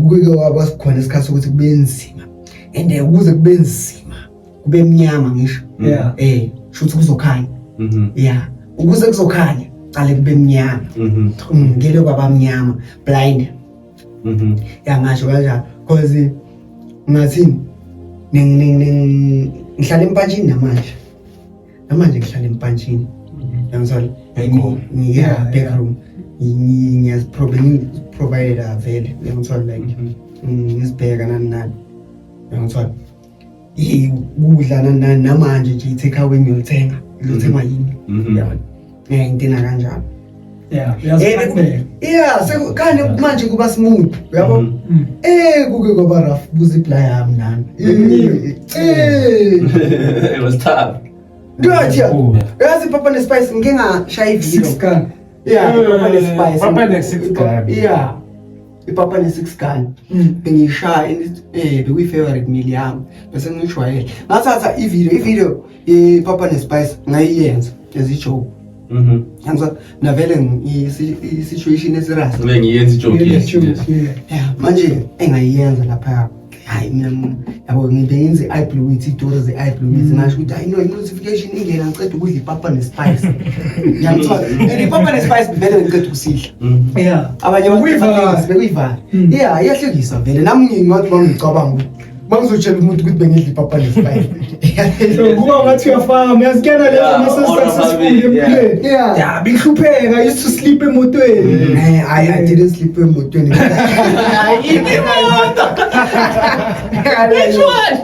kuke kwaba sikhona isikhathi sokuthi kube nzima and ukuze kube nzima kube mnyama ngisho shuthi kuzokhanya ukuze kuzokhanya qale kube mnyama ngeke kwaba mnyama blind ngasho kanjalo because ngathini ngihlala empantshini namanje ngihlala empantshini yangizwala backroom provider vele yangizwala like ngisibheka nani yangizwala ukudla namanje nje i-take away ngiyothenga yini yabona ngiyintina kanjalo sekane manje kuba smooth uyabo kuke kwaba rough kuzipply yami nami It was tough. Yazi Papa Nespice ngike ngashaya ivideo 6 gun. Papa Nespice Papa ne-6 gun. iPapa ne-6 gun bengishaya bekuyi-favorite meal yami bese ngishwayele ngathatha ivideo Papa Nespice ngayiyenza as i-joke yangizwa navele i-situation esirasa Bengiyenza ijoke. manje engayiyenza lapha hayi mina yabo ngibenze i-blue itori ze-i-blue ngasho ukuthi hayi no i-notification ingena ngicela ukudla iPapa Nespice yangizwa iPapa Nespice vele ngicela ukusidla abanye abantu bekuyivala iyahlekisa vele nami ngingathi bangicabanga bangizotshela umuntu ukuthi bengidla iPapa Nespice kuba ngathi uyafaka uyazikena lezo mase-successful empilweni bengihlupheka I used to sleep emotweni I didn't sleep emotweni Which one?